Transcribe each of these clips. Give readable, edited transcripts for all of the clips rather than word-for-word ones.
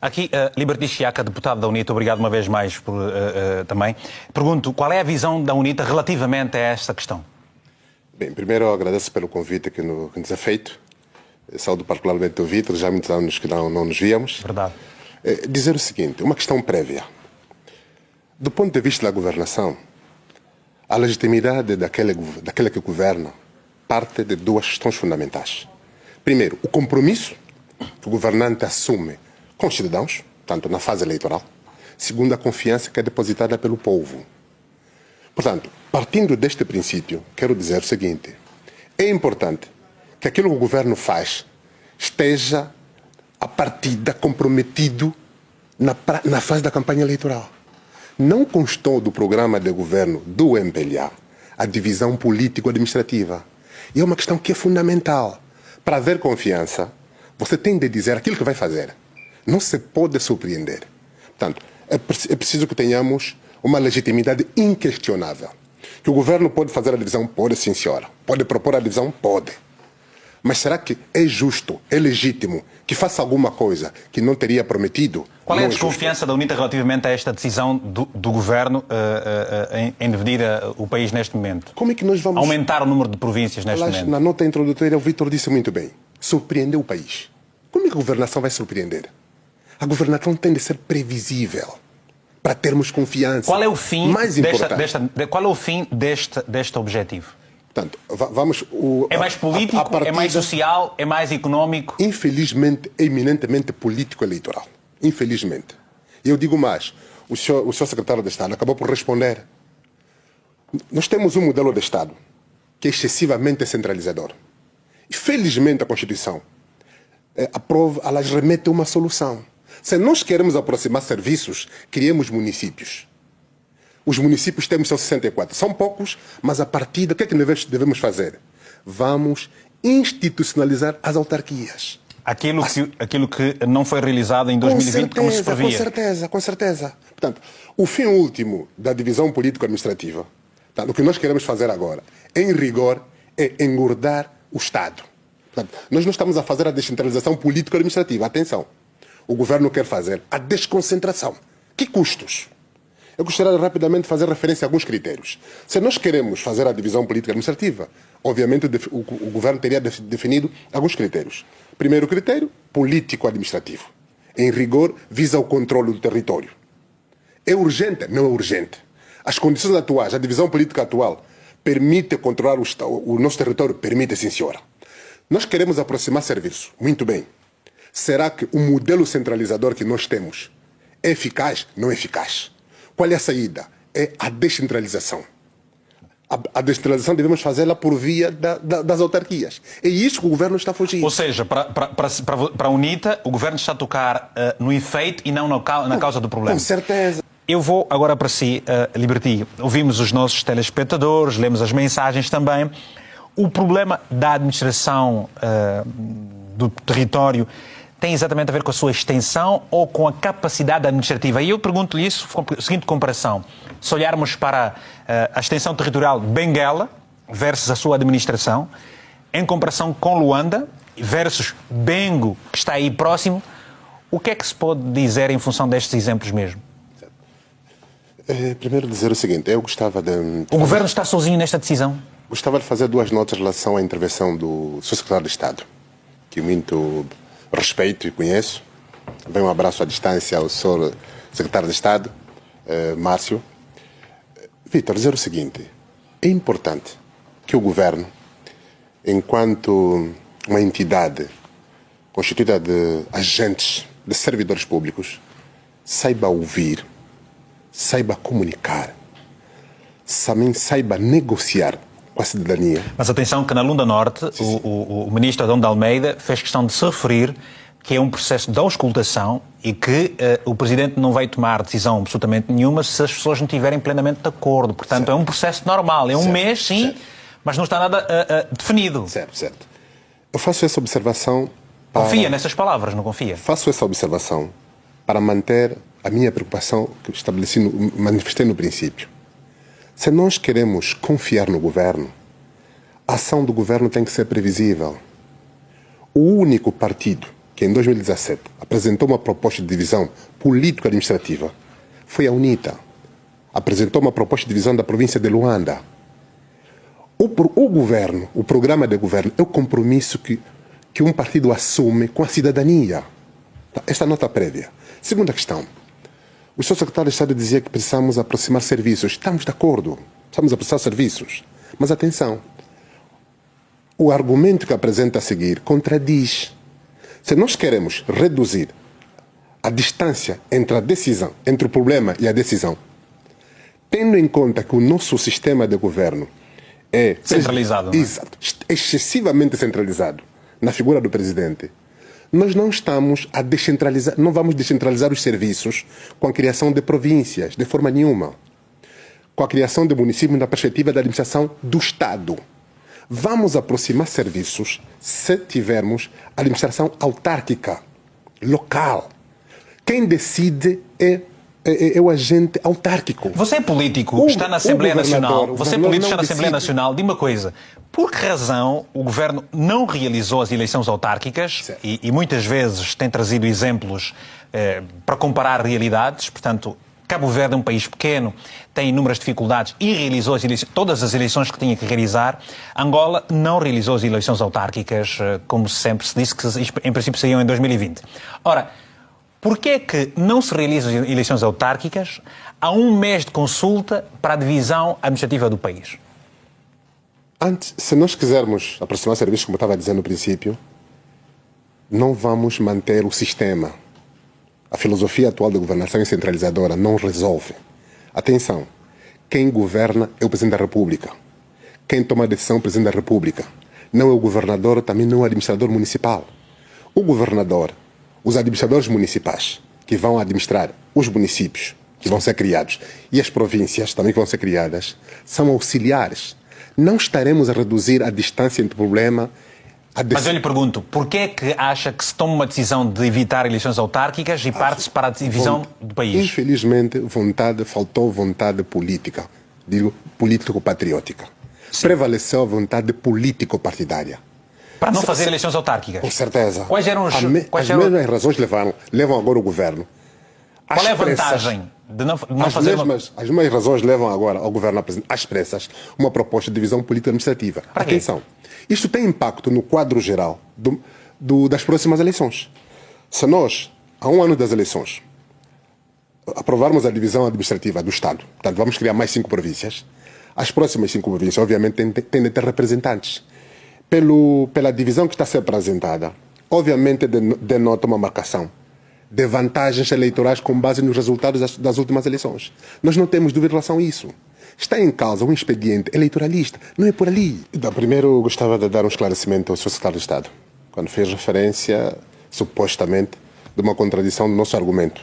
Aqui, Liberty Chiaca, deputado da UNITA, obrigado uma vez mais por, também. Pergunto, qual é a visão da UNITA relativamente a esta questão? Bem, primeiro eu agradeço pelo convite que nos é feito. Saúdo particularmente o Vítor, já há muitos anos que não nos víamos. Verdade. Dizer o seguinte, uma questão prévia. Do ponto de vista da governação, a legitimidade daquele que governa parte de duas questões fundamentais. Primeiro, o compromisso que o governante assume com os cidadãos, tanto na fase eleitoral. Segundo, a confiança que é depositada pelo povo. Portanto, partindo deste princípio, quero dizer o seguinte. É importante que aquilo que o governo faz esteja, a partida, comprometido na fase da campanha eleitoral. Não constou do programa de governo do MPLA a divisão político-administrativa. E é uma questão que é fundamental. Para haver confiança, você tem de dizer aquilo que vai fazer. Não se pode surpreender. Portanto, é preciso que tenhamos uma legitimidade inquestionável. Que o governo pode fazer a divisão? Pode, sim, senhora. Pode propor a divisão? Pode. Mas será que é justo, é legítimo que faça alguma coisa que não teria prometido? Qual é a desconfiança da UNITA relativamente a esta decisão do governo em dividir o país neste momento? Como é que nós vamos aumentar o número de províncias neste momento? Na nota introdutória, o Vítor disse muito bem. Surpreender o país. Como é que a governação vai surpreender? A governação tem de ser previsível para termos confiança. Qual é o fim, mais qual é o fim deste objetivo? Portanto, é mais político, é mais social, é mais económico? Infelizmente, é eminentemente político-eleitoral. Infelizmente. E eu digo mais, o senhor secretário de Estado acabou por responder. Nós temos um modelo de Estado que é excessivamente centralizador. E felizmente a Constituição ela remete a uma solução. Se nós queremos aproximar serviços, criemos municípios. Os municípios temos só 64. São poucos, mas a partir do que é que devemos fazer? Vamos institucionalizar as autarquias. Aquilo que não foi realizado em 2020 como se previa. Com certeza. Portanto, o fim último da divisão político-administrativa, tá, o que nós queremos fazer agora, em rigor, é engordar o Estado. Portanto, nós não estamos a fazer a descentralização político-administrativa. Atenção. O governo quer fazer a desconcentração. Que custos? Eu gostaria de rapidamente fazer referência a alguns critérios. Se nós queremos fazer a divisão política-administrativa, obviamente o governo teria definido alguns critérios. Primeiro critério, político-administrativo. Em rigor, visa o controle do território. É urgente? Não é urgente. As condições atuais, a divisão política atual, permite controlar o nosso território? Permite, sim, senhora. Nós queremos aproximar serviço. Muito bem. Será que o modelo centralizador que nós temos é eficaz? Não é eficaz. Qual é a saída? É a descentralização. A descentralização devemos fazê-la por via das autarquias. É isso que o governo está fugindo. Ou seja, para a UNITA, o governo está a tocar no efeito e não na causa do problema. Com certeza. Eu vou agora para si, Liberty. Ouvimos os nossos telespectadores, lemos as mensagens também. O problema da administração do território tem exatamente a ver com a sua extensão ou com a capacidade administrativa? E eu pergunto-lhe isso com a seguinte comparação. Se olharmos para a extensão territorial de Benguela versus a sua administração, em comparação com Luanda versus Bengo, que está aí próximo, o que é que se pode dizer em função destes exemplos mesmo? Primeiro dizer o seguinte, eu gostava de... O governo está sozinho nesta decisão? Gostava de fazer duas notas em relação à intervenção do Sr. Secretário de Estado, que muito respeito e conheço. Bem, um abraço à distância ao Sr. Secretário de Estado, Márcio. Vítor, dizer o seguinte, é importante que o governo, enquanto uma entidade constituída de agentes, de servidores públicos, saiba ouvir, saiba comunicar, saiba negociar com a cidadania. Mas atenção que na Lunda Norte, o ministro Adão de Almeida fez questão de se referir que é um processo de auscultação e que o Presidente não vai tomar decisão absolutamente nenhuma se as pessoas não estiverem plenamente de acordo. Portanto, é um processo normal. É um mês, sim, mas não está nada definido. Certo. Eu faço essa observação... Confia nessas palavras, não confia? Faço essa observação para manter a minha preocupação que manifestei no princípio. Se nós queremos confiar no governo, a ação do governo tem que ser previsível. O único partido que que em 2017 apresentou uma proposta de divisão político-administrativa foi a UNITA. Apresentou uma proposta de divisão da província de Luanda. O governo, o programa de governo, é o compromisso que um partido assume com a cidadania. Esta nota prévia. Segunda questão. O seu secretário de Estado dizia que precisamos aproximar serviços. Estamos de acordo. Precisamos aproximar serviços. Mas atenção. O argumento que apresenta a seguir contradiz. Se nós queremos reduzir a distância entre a decisão, entre o problema e a decisão, tendo em conta que o nosso sistema de governo é centralizado, exato, excessivamente centralizado na figura do presidente, nós não estamos a descentralizar, não vamos descentralizar os serviços com a criação de províncias, de forma nenhuma. Com a criação de municípios na perspectiva da administração do Estado. Vamos aproximar serviços se tivermos administração autárquica, local. Quem decide é o agente autárquico. Você é político, está na Assembleia Nacional. Você é político, está na Assembleia Nacional. Diga uma coisa. Por que razão o governo não realizou as eleições autárquicas e muitas vezes tem trazido exemplos para comparar realidades? Portanto, Cabo Verde é um país pequeno, tem inúmeras dificuldades e realizou todas as eleições que tinha que realizar. Angola não realizou as eleições autárquicas, como sempre se disse que em princípio seriam em 2020. Ora, porquê é que não se realizam as eleições autárquicas há um mês de consulta para a divisão administrativa do país? Antes, se nós quisermos aproximar serviços, como eu estava dizendo no princípio, não vamos manter o sistema. A filosofia atual de governação centralizadora não resolve. Atenção, quem governa é o Presidente da República. Quem toma a decisão é o Presidente da República. Não é o governador, também não é o administrador municipal. O governador, os administradores municipais, que vão administrar os municípios que vão ser criados e as províncias também que vão ser criadas, são auxiliares. Não estaremos a reduzir a distância entre o problema. Mas eu lhe pergunto, porquê é que acha que se toma uma decisão de evitar eleições autárquicas e parte-se para a divisão do país? Infelizmente, faltou vontade política, digo político-patriótica. Prevaleceu a vontade político-partidária. Para não fazer eleições autárquicas? Com certeza. Quais eram os... As mesmas razões levam agora o governo. Qual é a vantagem de não fazer As mesmas razões levam agora ao governo a apresentar às pressas uma proposta de divisão político-administrativa. Atenção, isto tem impacto no quadro geral das próximas eleições. Se nós, há um ano das eleições, aprovarmos a divisão administrativa do Estado, portanto vamos criar mais 5 províncias, as próximas 5 províncias obviamente têm de ter representantes. Pela divisão que está a ser apresentada, obviamente denota uma marcação de vantagens eleitorais com base nos resultados das últimas eleições. Nós não temos dúvida em relação a isso. Está em causa um expediente eleitoralista. Não é por ali. Primeiro, gostava de dar um esclarecimento ao Sr. Secretário de Estado, quando fez referência, supostamente, de uma contradição do nosso argumento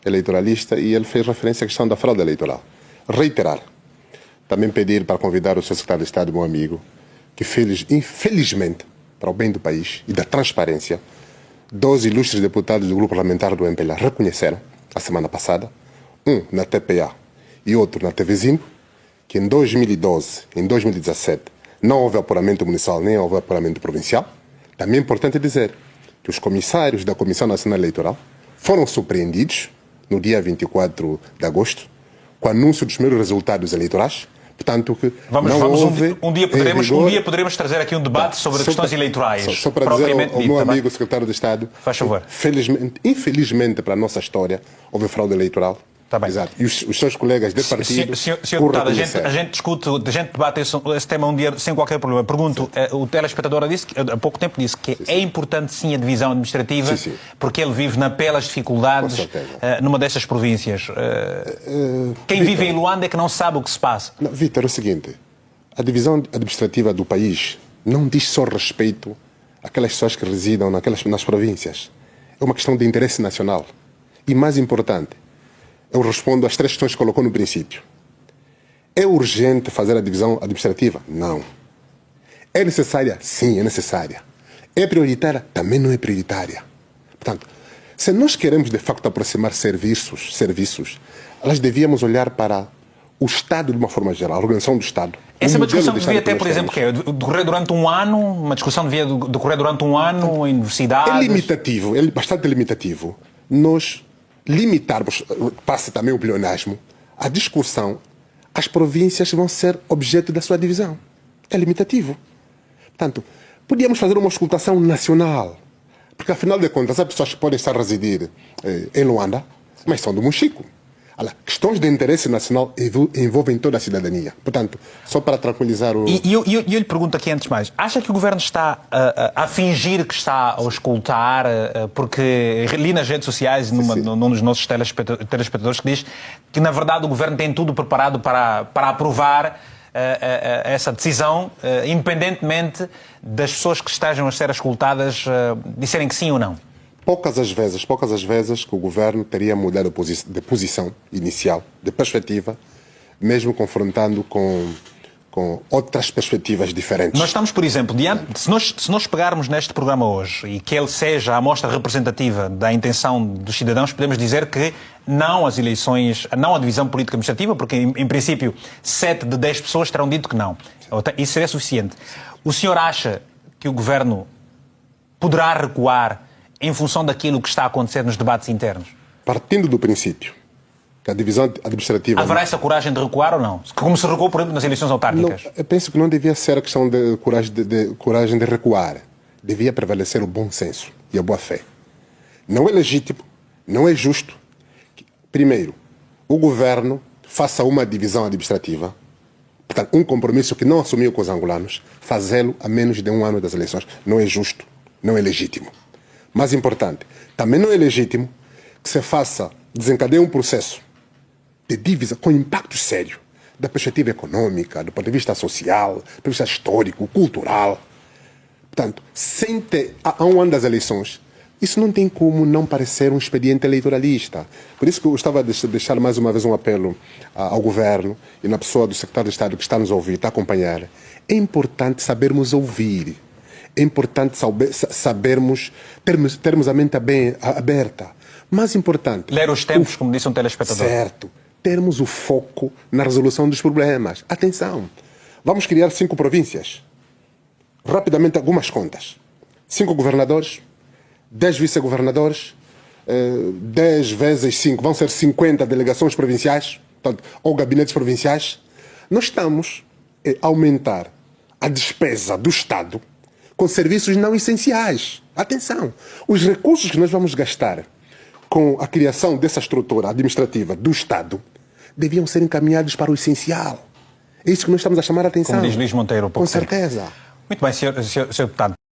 eleitoralista, e ele fez referência à questão da fraude eleitoral. Reiterar. Também pedir para convidar o Sr. Secretário de Estado, meu amigo, que infelizmente, para o bem do país e da transparência, 12 ilustres deputados do grupo parlamentar do MPLA reconheceram, a semana passada, um na TPA e outro na TV5, que em 2012, em 2017, não houve apuramento municipal nem houve apuramento provincial. Também é importante dizer que os comissários da Comissão Nacional Eleitoral foram surpreendidos no dia 24 de agosto com o anúncio dos primeiros resultados eleitorais. Portanto, que um dia poderemos trazer aqui um debate sobre questões eleitorais. Só para dizer ao meu amigo secretário de Estado, faz favor. Infelizmente para a nossa história, houve fraude eleitoral. Tá bem. Exato. E os seus colegas de partido... Senhor deputado, a gente discute, a gente debate esse tema um dia sem qualquer problema. Pergunto, o telespectador há pouco tempo disse que é importante sim a divisão administrativa, porque ele vive na pele as dificuldades numa dessas províncias. Quem vive em Luanda é que não sabe o que se passa. Vítor, é o seguinte, a divisão administrativa do país não diz só respeito àquelas pessoas que residam nas províncias. É uma questão de interesse nacional. E mais importante, eu respondo às 3 questões que colocou no princípio. É urgente fazer a divisão administrativa? Não. É necessária? Sim, é necessária. É prioritária? Também não é prioritária. Portanto, se nós queremos de facto aproximar serviços, nós devíamos olhar para o Estado de uma forma geral, a organização do Estado. Essa é uma discussão que devia ter, por exemplo, decorrer durante um ano, uma discussão devia decorrer durante um ano em universidades. É limitativo, é bastante limitativo. Nós limitarmos, passa também o pleonasmo, a discussão, as províncias vão ser objeto da sua divisão. É limitativo. Portanto, podíamos fazer uma auscultação nacional, porque afinal de contas, há pessoas que podem estar a residir em Luanda, mas são do Mochico. Questões de interesse nacional envolvem toda a cidadania. Portanto, só para tranquilizar o... E eu lhe pergunto aqui antes mais, acha que o Governo está a fingir que está a auscultar, porque li nas redes sociais, num dos nossos telespectadores, que diz que, na verdade, o Governo tem tudo preparado para aprovar essa decisão, independentemente das pessoas que estejam a ser auscultadas disserem que sim ou não? Poucas as vezes que o Governo teria mudado de posição inicial, de perspectiva, mesmo confrontando com outras perspectivas diferentes. Nós estamos, por exemplo, se nós pegarmos neste programa hoje e que ele seja a amostra representativa da intenção dos cidadãos, podemos dizer que não às eleições, não à divisão política administrativa, porque em princípio 7 de 10 pessoas terão dito que não. Isso seria suficiente. O senhor acha que o Governo poderá recuar em função daquilo que está a acontecer nos debates internos? Partindo do princípio que a divisão administrativa... Haverá essa coragem de recuar ou não? Como se recuou, por exemplo, nas eleições autárquicas? Não, eu penso que não devia ser a questão de coragem de recuar. Devia prevalecer o bom senso e a boa-fé. Não é legítimo, não é justo que, primeiro, o Governo faça uma divisão administrativa, portanto, um compromisso que não assumiu com os angolanos, fazê-lo a menos de um ano das eleições. Não é justo, não é legítimo. Mais importante, também não é legítimo que se desencadeie um processo de dívida com impacto sério, da perspectiva econômica, do ponto de vista social, do ponto de vista histórico, cultural. Portanto, há um ano das eleições, isso não tem como não parecer um expediente eleitoralista. Por isso que eu gostava de deixar mais uma vez um apelo ao Governo e na pessoa do secretário de Estado que está a nos ouvir, está a acompanhar. É importante sabermos ouvir. É importante sabermos, termos a mente bem aberta. Mais importante... Ler os tempos, como disse um telespectador. Certo. Termos o foco na resolução dos problemas. Atenção. Vamos criar 5 províncias. Rapidamente, algumas contas. 5 governadores, 10 vice-governadores, 10 vezes 5, vão ser 50 delegações provinciais, portanto, ou gabinetes provinciais. Nós estamos a aumentar a despesa do Estado com serviços não essenciais. Atenção, os recursos que nós vamos gastar com a criação dessa estrutura administrativa do Estado deviam ser encaminhados para o essencial. É isso que nós estamos a chamar a atenção. Como diz Luís Monteiro. Com certeza. Muito bem, senhor deputado.